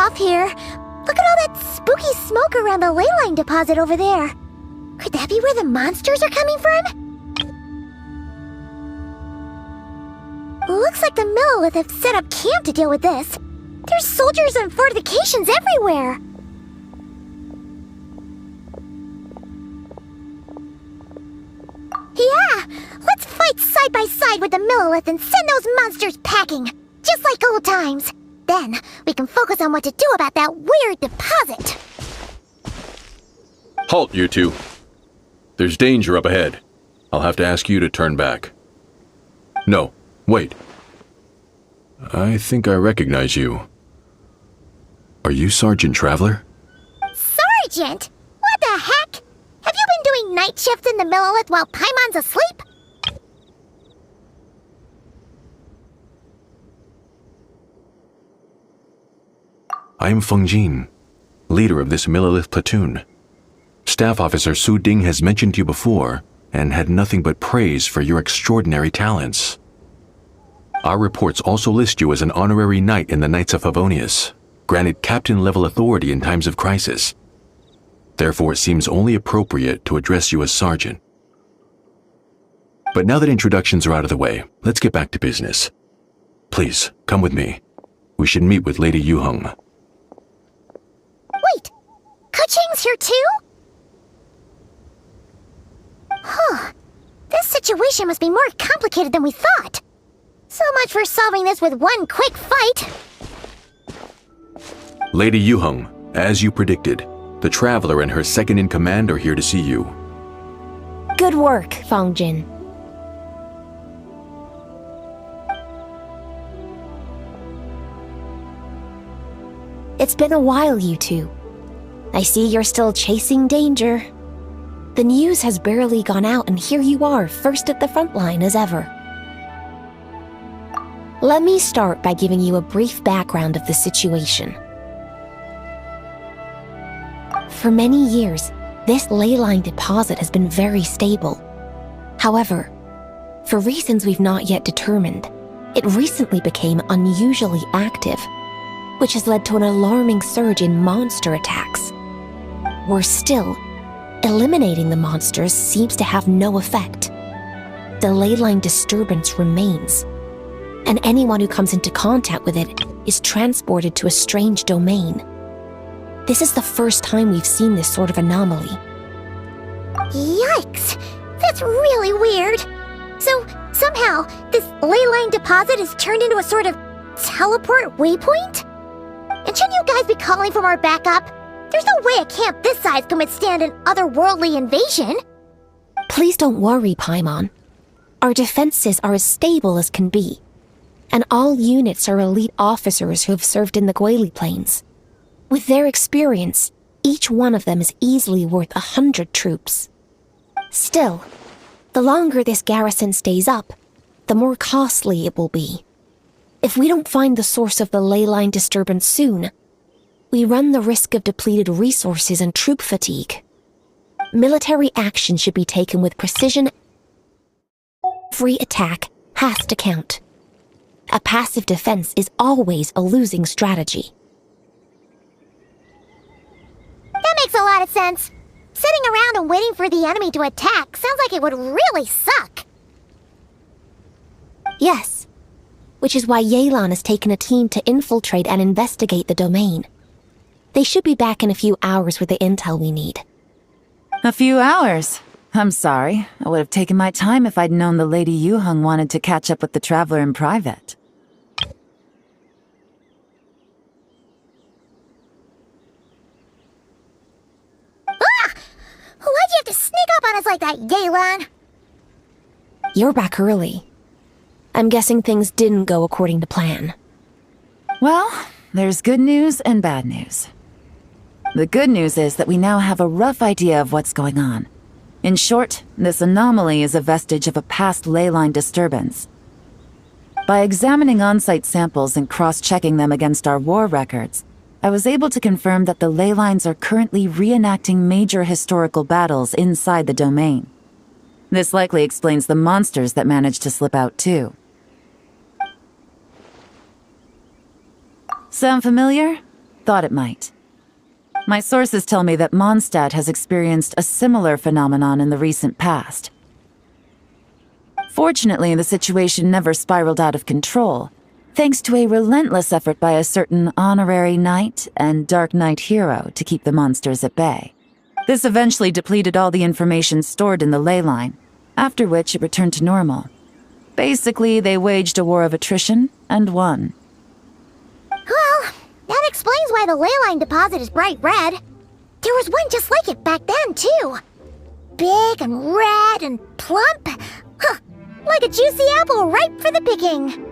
off here. Look at all that spooky smoke around the ley line deposit over there. Could that be where the monsters are coming from? Looks like the Millelith have set up camp to deal with this. There's soldiers and fortifications everywhere. Yeah, let's fight side by side with the Millelith and send those monsters packing, just like old times. Then we can focus on what to do about that weird deposit. Halt, you two. There's danger up ahead. I'll have to ask you to turn back. No, wait. I think I recognize you. Are you Sergeant Traveler? Sergeant? What the heck? Have you been doing night shifts in the Millelith while Paimon's asleep? I am Feng Jin, leader of this Millelith platoon. Staff Officer Su Ding has mentioned you before and had nothing but praise for your extraordinary talents. Our reports also list you as an honorary knight in the Knights of Favonius, granted captain-level authority in times of crisis. Therefore, it seems only appropriate to address you as Sergeant. But now that introductions are out of the way, let's get back to business. Please, come with me. We should meet with Lady Yuheng. Wait! Keqing's here too? Huh. This situation must be more complicated than we thought. So much for solving this with one quick fight. Lady Yuheng, as you predicted, the Traveler and her second-in-command are here to see you. Good work, Feng Jin. It's been a while, you two. I see you're still chasing danger. The news has barely gone out, and here you are, first at the front line as ever. Let me start by giving you a brief background of the situation. For many years, this ley line deposit has been very stable. However, for reasons we've not yet determined, it recently became unusually active, which has led to an alarming surge in monster attacks. Worse still, eliminating the monsters seems to have no effect. The ley line disturbance remains, and anyone who comes into contact with it is transported to a strange domain. This is the first time we've seen this sort of anomaly. Yikes! That's really weird. So, somehow, this ley line deposit is turned into a sort of teleport waypoint? And shouldn't you guys be calling for more backup? There's no way a camp this size can withstand an otherworldly invasion. Please don't worry, Paimon. Our defenses are as stable as can be, and all units are elite officers who have served in the Guili Plains. With their experience, each one of them is easily worth 100 troops. Still, the longer this garrison stays up, the more costly it will be. If we don't find the source of the ley line disturbance soon, we run the risk of depleted resources and troop fatigue. Military action should be taken with precision. Every attack has to count. A passive defense is always a losing strategy. That makes a lot of sense. Sitting around and waiting for the enemy to attack sounds like it would really suck. Yes, which is why Yelan has taken a team to infiltrate and investigate the domain. They should be back in a few hours with the intel we need. A few hours? I'm sorry. I would have taken my time if I'd known the Lady Yuheng wanted to catch up with the Traveler in private. Ah! Why'd you have to sneak up on us like that, Yelan? You're back early. I'm guessing things didn't go according to plan. Well, there's good news and bad news. The good news is that we now have a rough idea of what's going on. In short, this anomaly is a vestige of a past ley line disturbance. By examining on-site samples and cross-checking them against our war records, I was able to confirm that the ley lines are currently reenacting major historical battles inside the domain. This likely explains the monsters that managed to slip out too. Sound familiar? thought it might. My sources tell me that Mondstadt has experienced a similar phenomenon in the recent past. Fortunately, the situation never spiraled out of control, thanks to a relentless effort by a certain honorary knight and Dark Knight hero to keep the monsters at bay. This eventually depleted all the information stored in the ley line, after which it returned to normal. Basically, they waged a war of attrition and won. Well, that explains why the ley line deposit is bright red. There was one just like it back then, too. Big and red and plump. Huh, like a juicy apple ripe for the picking.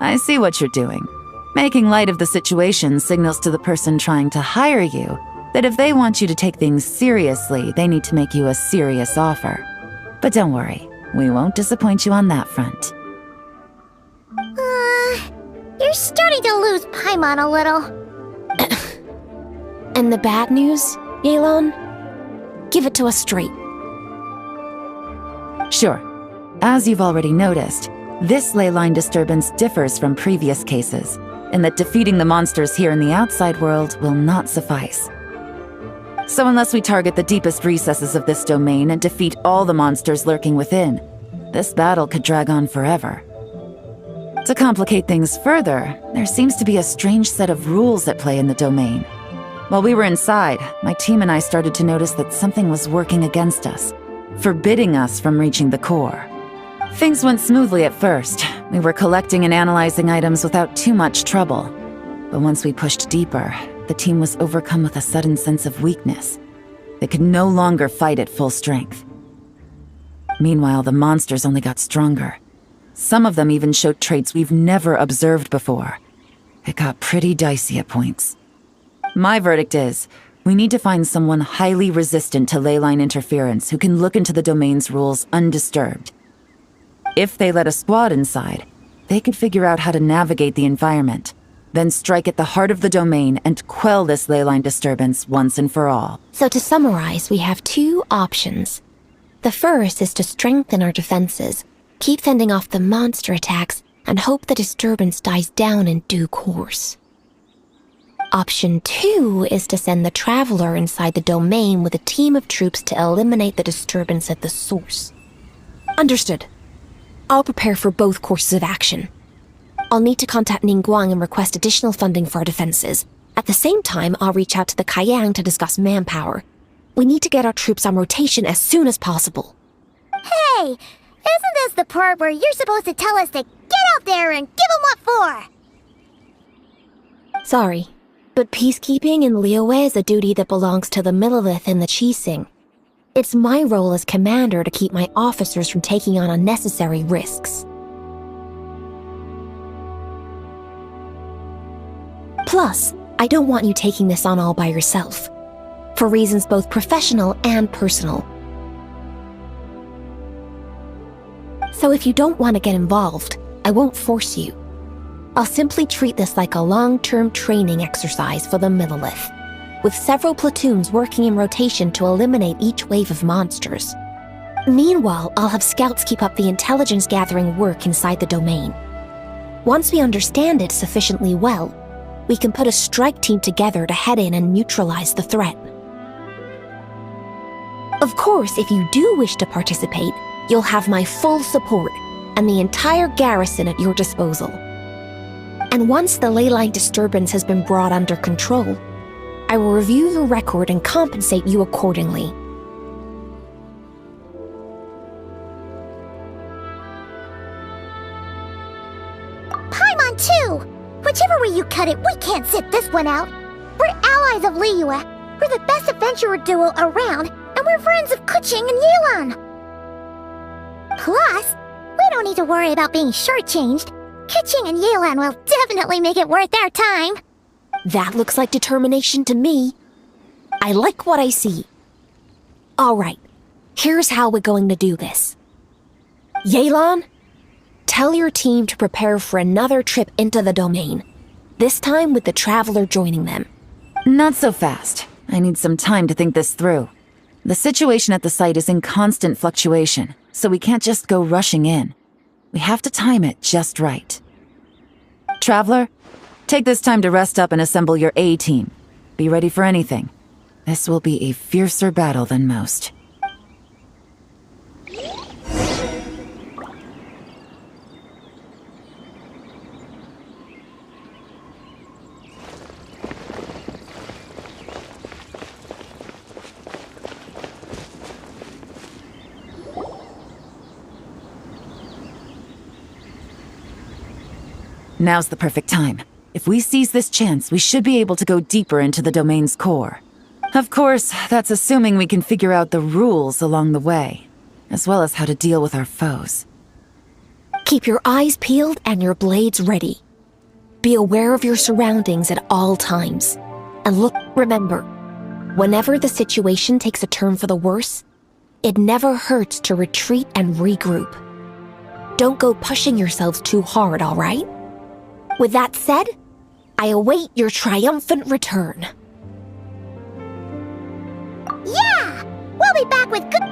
I see what you're doing. Making light of the situation signals to the person trying to hire you that if they want you to take things seriously, they need to make you a serious offer. But don't worry, we won't disappoint you on that front. You're starting to lose Paimon a little. And the bad news, Yelan? Give it to us straight. Sure. As you've already noticed, this ley line disturbance differs from previous cases, in that defeating the monsters here in the outside world will not suffice. So unless we target the deepest recesses of this domain and defeat all the monsters lurking within, this battle could drag on forever. To complicate things further, there seems to be a strange set of rules at play in the domain. While we were inside, my team and I started to notice that something was working against us, forbidding us from reaching the core. Things went smoothly at first. We were collecting and analyzing items without too much trouble. But once we pushed deeper, the team was overcome with a sudden sense of weakness. They could no longer fight at full strength. Meanwhile, the monsters only got stronger. Some of them even showed traits we've never observed before. It got pretty dicey at points. My verdict is, we need to find someone highly resistant to ley line interference who can look into the domain's rules undisturbed. If they let a squad inside, they could figure out how to navigate the environment, then strike at the heart of the domain and quell this ley line disturbance once and for all. So to summarize, we have two options. The first is to strengthen our defenses, keep fending off the monster attacks, and hope the disturbance dies down in due course. Option 2 is to send the Traveler inside the domain with a team of troops to eliminate the disturbance at the source. Understood. I'll prepare for both courses of action. I'll need to contact Ningguang and request additional funding for our defenses. At the same time, I'll reach out to the Kayang to discuss manpower. We need to get our troops on rotation as soon as possible. Hey, isn't this the part where you're supposed to tell us to get out there and give 'em what for? Sorry, but peacekeeping in Liyue is a duty that belongs to the Millelith and the Qixing. It's my role as commander to keep my officers from taking on unnecessary risks. Plus, I don't want you taking this on all by yourself, for reasons both professional and personal. So if you don't want to get involved, I won't force you. I'll simply treat this like a long-term training exercise for the Millelith, with several platoons working in rotation to eliminate each wave of monsters. Meanwhile, I'll have scouts keep up the intelligence-gathering work inside the domain. Once we understand it sufficiently well, we can put a strike team together to head in and neutralize the threat. Of course, if you do wish to participate, you'll have my full support and the entire garrison at your disposal. And once the ley line disturbance has been brought under control, I will review your record and compensate you accordingly. Paimon too! Whichever way you cut it, we can't sit this one out. We're allies of Liyue. We're the best adventurer duo around, and we're friends of Keqing and Yelan. Plus, we don't need to worry about being shortchanged. Keqing and Yelan will definitely make it worth our time. That looks like determination to me. I like what I see. All right, here's how we're going to do this. Yelan, tell your team to prepare for another trip into the domain, this time with the Traveler joining them. Not so fast. I need some time to think this through. The situation at the site is in constant fluctuation, so we can't just go rushing in. We have to time it just right. Traveler, take this time to rest up and assemble your A-team. Be ready for anything. This will be a fiercer battle than most. Now's the perfect time. If we seize this chance, we should be able to go deeper into the domain's core. Of course, that's assuming we can figure out the rules along the way, as well as how to deal with our foes. Keep your eyes peeled and your blades ready. Be aware of your surroundings at all times. And remember, whenever the situation takes a turn for the worse, it never hurts to retreat and regroup. Don't go pushing yourselves too hard, all right? With that said, I await your triumphant return. Yeah! We'll be back with good